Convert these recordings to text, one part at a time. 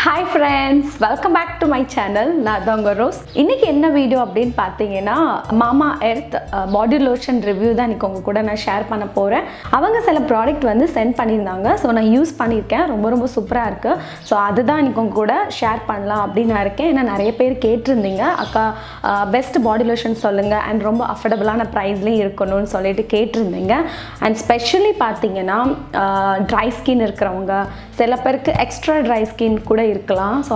Hi friends, welcome back to my channel. நான் தான் உங்க ரோஸ். இன்னைக்கு என்ன வீடியோ அப்படினு பாத்தீங்கன்னா Mamaearth body lotion review தான் இன்னைக்கு உங்க கூட நான் ஷேர் பண்ண போறேன். அவங்க சில ப்ராடக்ட் வந்து சென்ட் பண்ணிருந்தாங்க. சோ நான் யூஸ் பண்ணிருக்கேன். ரொம்ப சூப்பரா இருக்கு. சோ அதுதான் இன்னைக்கு உங்க கூட ஷேர் பண்ணலாம் அப்படி நான் இருக்கேன். ஏன்னா நிறைய பேர் கேட்டிருந்தீங்க அக்கா பெஸ்ட் பாடி லோஷன் சொல்லுங்க and ரொம்ப அஃபோர்டபிளான பிரைஸ்லயே இருக்கணும்னு சொல்லிட்டு கேட்டிருந்தீங்க. and ஸ்பெஷலி பாத்தீங்கன்னா dry skin இருக்கிறவங்க சில பேருக்கு எக்ஸ்ட்ரா dry skin கூட இருக்கலாம். ஸோ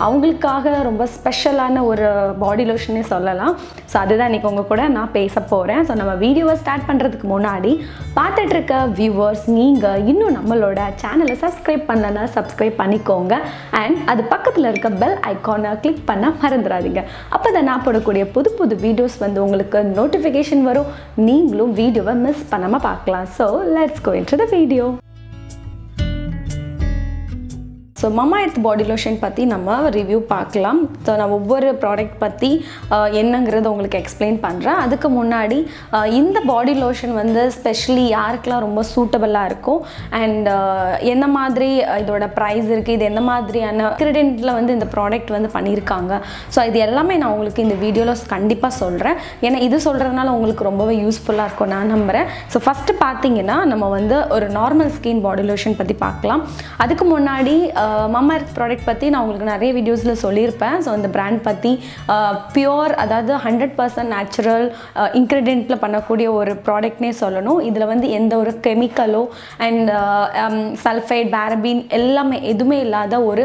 அவங்களுக்காக ரொம்ப ஸ்பெஷலான ஒரு பாடி லோஷனே சொல்லலாம். ஸோ அதுதான் இன்றைக்கி உங்கள் கூட நான் பேச போகிறேன். ஸோ நம்ம வீடியோவை ஸ்டார்ட் பண்ணுறதுக்கு முன்னாடி பார்த்துட்டு இருக்க வியூவர்ஸ் நீங்கள் இன்னும் நம்மளோட சேனலை சப்ஸ்கிரைப் பண்ணலன்னா சப்ஸ்கிரைப் பண்ணிக்கோங்க. அண்ட் அது பக்கத்தில் இருக்க பெல் ஐக்கானை கிளிக் பண்ண மறந்துடாதீங்க. அப்போ தான் நான் போடக்கூடிய புது வீடியோஸ் வந்து உங்களுக்கு நோட்டிஃபிகேஷன் வரும். நீங்களும் வீடியோவை மிஸ் பண்ணாமல் பார்க்கலாம். So let's go into the video. So Mamaearth body lotion பற்றி நம்ம ரிவ்யூ பார்க்கலாம். ஸோ நான் ஒவ்வொரு ப்ராடக்ட் பற்றி என்னங்கிறத உங்களுக்கு எக்ஸ்பிளைன் பண்ணுறேன். அதுக்கு முன்னாடி இந்த பாடி லோஷன் வந்து ஸ்பெஷலி யாருக்கெல்லாம் ரொம்ப சூட்டபிளாக இருக்கும் அண்ட் எந்த மாதிரி இதோட ப்ரைஸ் இருக்குது, இது எந்த மாதிரியான இன்க்ரீடியண்ட்டில் வந்து இந்த ப்ராடக்ட் வந்து பண்ணியிருக்காங்க. ஸோ இது எல்லாமே நான் உங்களுக்கு இந்த வீடியோவில் கண்டிப்பாக சொல்கிறேன். ஏன்னா இது சொல்கிறதுனால உங்களுக்கு ரொம்பவே யூஸ்ஃபுல்லாக இருக்கும் நான் நம்புகிறேன். ஸோ ஃபஸ்ட்டு பார்த்தீங்கன்னா நம்ம வந்து ஒரு நார்மல் ஸ்கின் பாடி லோஷன் பற்றி பார்க்கலாம். அதுக்கு முன்னாடி Mamaearth ப்ராடக்ட் பற்றி நான் உங்களுக்கு நிறைய வீடியோஸில் சொல்லியிருப்பேன். ஸோ அந்த பிராண்ட் பற்றி பியோர், அதாவது 100% நேச்சுரல் இன்க்ரீடியண்ட்டில் பண்ணக்கூடிய ஒரு ப்ராடக்ட்னே சொல்லணும். இதில் வந்து எந்த ஒரு கெமிக்கலோ அண்ட் சல்ஃபைட், பேரபின் எல்லாமே எதுவுமே இல்லாத ஒரு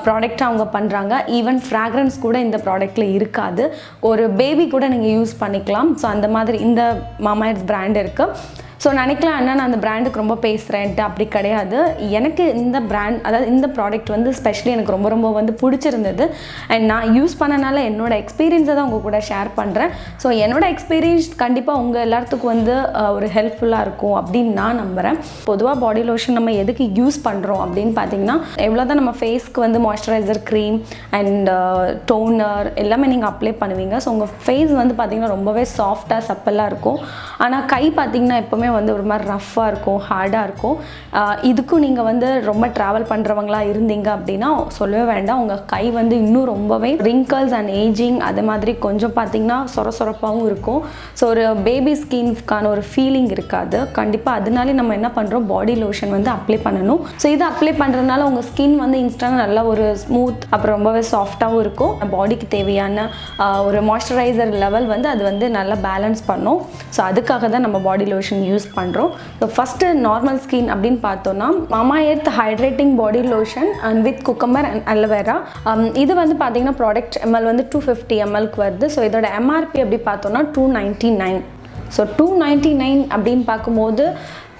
ப்ராடக்டாக அவங்க பண்ணுறாங்க. ஈவன் ஃப்ராக்ரன்ஸ் கூட இந்த ப்ராடக்டில் இருக்காது. ஒரு பேபி கூட நீங்கள் யூஸ் பண்ணிக்கலாம். ஸோ அந்த மாதிரி இந்த Mamaearth பிராண்ட் இருக்குது. ஸோ நினைக்கலாம் என்ன நான் அந்த பிராண்டுக்கு ரொம்ப பேசுகிறேன்ட்டு, அப்படி கிடையாது. எனக்கு இந்த பிராண்ட், அதாவது இந்த ப்ராடக்ட் வந்து ஸ்பெஷலி எனக்கு ரொம்ப வந்து பிடிச்சிருந்தது. அண்ட் நான் யூஸ் பண்ணனால என்னோட எக்ஸ்பீரியன்ஸை தான் உங்கள் கூட ஷேர் பண்ணுறேன். ஸோ என்னோட எக்ஸ்பீரியன்ஸ் கண்டிப்பாக உங்கள் எல்லாத்துக்கும் வந்து ஒரு ஹெல்ப்ஃபுல்லாக இருக்கும் அப்படின்னு நான் நம்புகிறேன். பொதுவாக பாடி லோஷன் நம்ம எதுக்கு யூஸ் பண்ணுறோம் அப்படின்னு பார்த்தீங்கன்னா, எவ்வளோ தான் நம்ம ஃபேஸ்க்கு வந்து மாய்ஸ்சரைசர், க்ரீம் அண்ட் டோனர் எல்லாமே நீங்கள் அப்ளை பண்ணுவீங்க. ஸோ உங்கள் ஃபேஸ் வந்து பார்த்திங்கன்னா ரொம்பவே சாஃப்டாக சப்பலாக இருக்கும். ஆனால் கை பார்த்திங்கன்னா எப்போவுமே வந்து ஒரு மாதிரி ரஃப்பாக இருக்கும், ஹார்டாக இருக்கும். இதுக்கும் நீங்கள் வந்து ரொம்ப ட்ராவல் பண்ணுறவங்களா இருந்தீங்க அப்படின்னா சொல்லவே வேண்டாம். உங்கள் கை வந்து இன்னும் ரொம்பவே ரிங்கிள்ஸ் அண்ட் ஏஜிங் அது மாதிரி கொஞ்சம் பார்த்திங்கன்னா சொரப்பாகவும் இருக்கும். ஸோ ஒரு பேபி ஸ்கின்க்கான ஒரு ஃபீலிங் இருக்காது கண்டிப்பாக. அதனாலே நம்ம என்ன பண்ணுறோம், பாடி லோஷன் வந்து அப்ளை பண்ணணும். ஸோ இது அப்ளை பண்ணுறதுனால உங்கள் ஸ்கின் வந்து இன்ஸ்டன்ட் நல்லா ஒரு ஸ்மூத், அப்புறம் ரொம்பவே சாஃப்டாகவும் இருக்கும். பாடிக்கு தேவையான ஒரு மாய்ஸ்சரைசர் லெவல் வந்து அது வந்து நல்லா பேலன்ஸ் பண்ணும். ஸோ அதுக்காக தான் நம்ம பாடி லோஷன் யூஸ் பண்ணுறோம். ஸோ ஃபஸ்ட்டு நார்மல் ஸ்கின் அப்படின்னு பார்த்தோன்னா Mamaearth hydrating body lotion and with cucumber and aloe vera. இது வந்து பார்த்தீங்கன்னா ப்ராடக்ட் எம்எல் வந்து 250 ml வருது. ஸோ இதோட எம்ஆர்பி அப்படி பார்த்தோன்னா 299. ஸோ 299 அப்படின்னு பார்க்கும்போது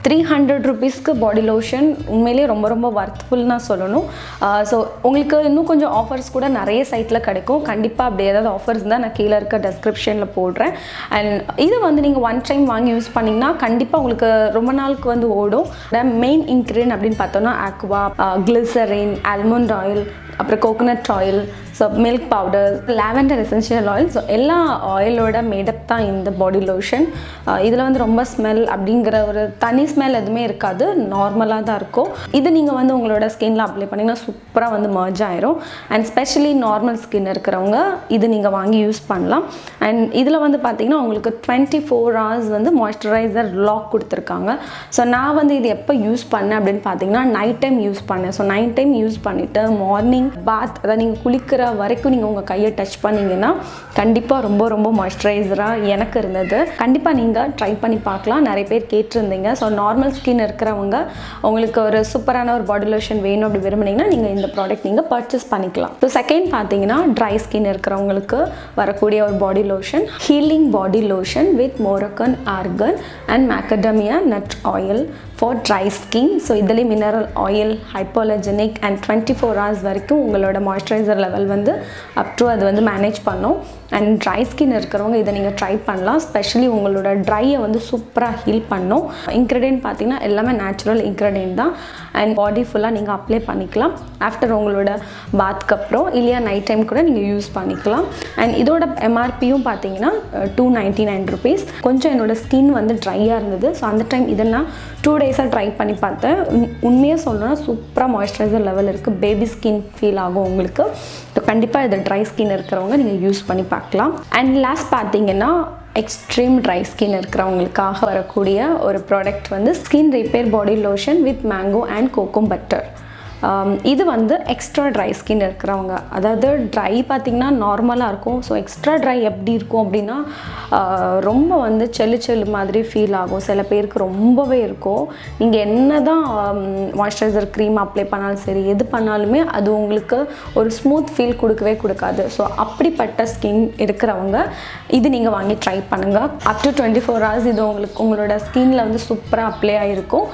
300 rupeesக்கு பாடி லோஷன் உண்மையிலே ரொம்ப வர்த்ஃபுல் நான் சொல்லணும். ஸோ உங்களுக்கு இன்னும் கொஞ்சம் ஆஃபர்ஸ் கூட நிறைய சைட்டில் கிடைக்கும். கண்டிப்பாக அப்படி ஏதாவது ஆஃபர்ஸ் தான் நான் கீழே இருக்க டெஸ்கிரிப்ஷனில் போடுறேன். அண்ட் இது வந்து நீங்கள் ஒன் டைம் வாங்கி யூஸ் பண்ணிங்கன்னா கண்டிப்பாக உங்களுக்கு ரொம்ப நாளுக்கு வந்து ஓடும். மெயின் இன்க்ரீடியன்ட் அப்படின்னு பார்த்தோன்னா ஆக்வா, கிளிசரின், ஆல்மண்ட் ஆயில், அப்புறம் coconut oil, so milk powder, lavender essential oil. So எல்லா ஆயிலோட மேடப் தான் இந்த பாடி லோஷன். இதில் வந்து ரொம்ப ஸ்மெல் அப்படிங்கிற ஒரு தனி ஸ்மெல் எதுவுமே இருக்காது, நார்மலாக தான் இருக்கும். இது நீங்கள் வந்து உங்களோட ஸ்கின்ல அப்ளை பண்ணிங்கன்னா சூப்பராக வந்து மர்ஜ் ஆயிரும். அண்ட் ஸ்பெஷலி நார்மல் ஸ்கின் இருக்கிறவங்க இது நீங்கள் வாங்கி யூஸ் பண்ணலாம். அண்ட் இதில் வந்து பார்த்தீங்கன்னா உங்களுக்கு 24 hours வந்து மாய்ஸ்சரைசர் லாக் கொடுத்துருக்காங்க. ஸோ நான் வந்து இது எப்போ யூஸ் பண்ணேன் அப்படின்னு பார்த்தீங்கன்னா நைட் டைம் யூஸ் பண்ணேன். ஸோ நைட் டைம் யூஸ் பண்ணிவிட்டு மார்னிங் பாத், அதாவது நீங்கள் குளிக்கிற வரைக்கும் நீங்கள் உங்கள் கையை டச் பண்ணிங்கன்னா கண்டிப்பாக ரொம்ப மாய்ஸ்சரைசராக எனக்கு இருந்தது. கண்டிப்பாக நீங்கள் ட்ரை பண்ணி பார்க்கலாம். நிறைய பேர் கேட்டிருந்தீங்க. ஸோ நார்மல் ஸ்கின் இருக்கிறவங்க உங்களுக்கு ஒரு சூப்பரான ஒரு பாடி லோஷன் வேணும் அப்படி விரும்புனீங்கன்னா நீங்கள் இந்த ப்ராடக்ட் நீங்கள் பர்ச்சேஸ் பண்ணிக்கலாம். ஸோ செகண்ட் பார்த்தீங்கன்னா ட்ரை ஸ்கின் இருக்கிறவங்களுக்கு வரக்கூடிய ஒரு body lotion, healing body lotion with Moroccan argan and macadamia nut oil for dry skin. So இதிலே mineral oil, hypoallergenic and 24 hours வரைக்கும் உங்களோட மாய்ஸ்சரைசர் லெவல் வந்து அப் டு அது வந்து மேனேஜ் பண்ணும். அண்ட் ட்ரை ஸ்கின் இருக்கிறவங்க இதை நீங்கள் ட்ரை பண்ணலாம். ஸ்பெஷலி உங்களோட ட்ரையை வந்து சூப்பராக ஹீல் பண்ணும். இன்க்ரீடியன்ட் பார்த்தீங்கன்னா எல்லாமே நேச்சுரல் இன்க்ரீடியன்ட் தான். அண்ட் பாடி ஃபுல்லாக நீங்கள் அப்ளை பண்ணிக்கலாம் ஆஃப்டர் உங்களோட பாத்க்கு அப்புறம் இல்லையா நைட் டைம் கூட நீங்கள் யூஸ் பண்ணிக்கலாம். அண்ட் இதோட எம்ஆர்பியும் பார்த்தீங்கன்னா 299 rupees. கொஞ்சம் என்னோட ஸ்கின் வந்து ட்ரையாக இருந்தது. ஸோ அந்த டைம் இதை நான் 2 days ட்ரை பண்ணி பார்த்தேன். உண்மையாக சொல்லணும்னா சூப்பராக மாய்ஸ்சரைசர் லெவல் இருக்குது. பேபி ஸ்கின் ஃபீல் ஆகும் உங்களுக்கு. ஸோ கண்டிப்பாக இது ட்ரை ஸ்கின் இருக்கிறவங்க நீங்கள் யூஸ் பண்ணி பார்க்கலாம். அண்ட் லாஸ்ட் பார்த்தீங்கன்னா எக்ஸ்ட்ரீம் ட்ரை ஸ்கின் இருக்கிறவங்களுக்காக வரக்கூடிய ஒரு ப்ராடக்ட் வந்து skin repair body lotion with mango and cocoa butter. இது வந்து எக்ஸ்ட்ரா ட்ரை ஸ்கின் இருக்கிறவங்க, அதாவது ட்ரை பார்த்திங்கன்னா நார்மலாக இருக்கும். ஸோ எக்ஸ்ட்ரா ட்ரை எப்படி இருக்கும் அப்படின்னா ரொம்ப வந்து செல்லு மாதிரி ஃபீல் ஆகும். சில பேருக்கு ரொம்பவே இருக்கும். நீங்கள் என்ன தான் மாய்ஸ்சரைசர் க்ரீம் அப்ளை பண்ணாலும் சரி, எது பண்ணாலுமே அது உங்களுக்கு ஒரு ஸ்மூத் ஃபீல் கொடுக்கவே கொடுக்காது. ஸோ அப்படிப்பட்ட ஸ்கின் இருக்கிறவங்க இது நீங்கள் வாங்கி ட்ரை பண்ணுங்கள். அப் டு 24 hours இது உங்களோட ஸ்கின்னில் வந்து சூப்பராக அப்ளை ஆகிருக்கும்.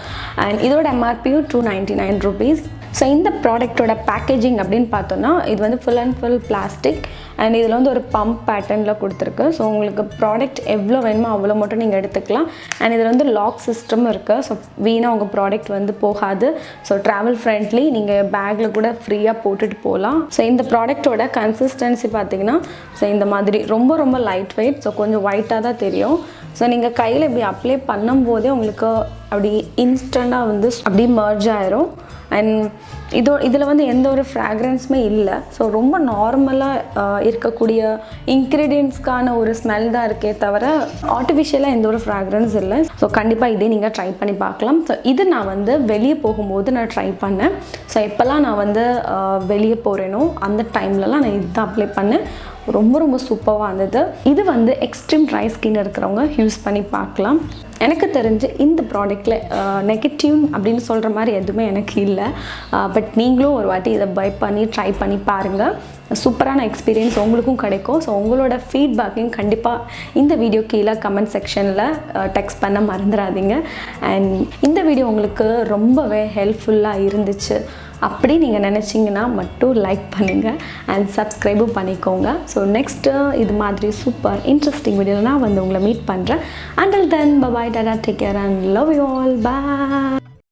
அண்ட் இதோட எம்ஆர்பியும் 299 rupees. ஸோ இந்த ப்ராடக்டோட பேக்கேஜிங் அப்படின்னு பார்த்தோன்னா இது வந்து full and full plastic and இதில் வந்து ஒரு பம்ப் பேட்டர்னில் கொடுத்துருக்கு. ஸோ உங்களுக்கு ப்ராடக்ட் எவ்வளோ வேணுமோ அவ்வளோ மட்டும் நீங்கள் எடுத்துக்கலாம். அண்ட் இதில் வந்து லாக் சிஸ்டம் இருக்குது. ஸோ வீணாக உங்கள் ப்ராடக்ட் வந்து போகாது. ஸோ ட்ராவல் ஃப்ரெண்ட்லி, நீங்கள் பேக்கில் கூட ஃப்ரீயாக போட்டுட்டு போகலாம். ஸோ இந்த ப்ராடக்டோட கன்சிஸ்டன்சி பார்த்திங்கன்னா ஸோ இந்த மாதிரி ரொம்ப லைட் வெயிட். ஸோ கொஞ்சம் ஒயிட்டாக தான் தெரியும். ஸோ நீங்கள் கையில் இப்படி அப்ளை பண்ணும்போதே உங்களுக்கு அப்படி இன்ஸ்டண்ட்டாக வந்து அப்படியே மர்ஜ் ஆயிரும். அண்ட் இதில் வந்து எந்த ஒரு ஃப்ராக்ரன்ஸுமே இல்லை. ஸோ ரொம்ப நார்மலாக இருக்கக்கூடிய இன்க்ரீடியன்ட்ஸ்க்கான ஒரு ஸ்மெல் தான் இருக்கே தவிர ஆர்டிஃபிஷியலாக எந்த ஒரு ஃப்ராக்ரன்ஸ் இல்லை. ஸோ கண்டிப்பாக இதே நீங்கள் ட்ரை பண்ணி பார்க்கலாம். ஸோ இது நான் வந்து வெளியே போகும்போது நான் ட்ரை பண்ணேன். ஸோ எப்போல்லாம் நான் வந்து வெளியே போகிறேனோ அந்த டைம்லலாம் நான் இதுதான் அப்ளை பண்ணேன். ரொம்ப சூப்பராக இருந்தது. இது வந்து எக்ஸ்ட்ரீம் ட்ரை ஸ்கின் இருக்கிறவங்க யூஸ் பண்ணி பார்க்கலாம். எனக்கு தெரிஞ்சு இந்த ப்ராடக்டில் நெகட்டிவ் அப்படின்னு சொல்கிற மாதிரி எதுவுமே எனக்கு இல்லை. பட் நீங்களும் ஒரு வாட்டி இதை பை பண்ணி ட்ரை பண்ணி பாருங்கள். சூப்பரான எக்ஸ்பீரியன்ஸ் உங்களுக்கும் கிடைக்கும். ஸோ உங்களோட ஃபீட்பேக்கையும் கண்டிப்பாக இந்த வீடியோ கீழே கமெண்ட் செக்ஷனில் டெக்ஸ்ட் பண்ண மறந்துடாதீங்க. அண்ட் இந்த வீடியோ உங்களுக்கு ரொம்பவே ஹெல்ப்ஃபுல்லாக இருந்துச்சு அப்படி நீங்கள் நினச்சிங்கன்னா மட்டும் லைக் பண்ணுங்கள் அண்ட் சப்ஸ்கிரைபும் பண்ணிக்கோங்க. ஸோ நெக்ஸ்ட்டு இது மாதிரி சூப்பர் இன்ட்ரெஸ்டிங் வீடியோவில் நான் வந்து உங்களை மீட் பண்ணுறேன். Until then, bye bye, tada, take care and love you all, bye.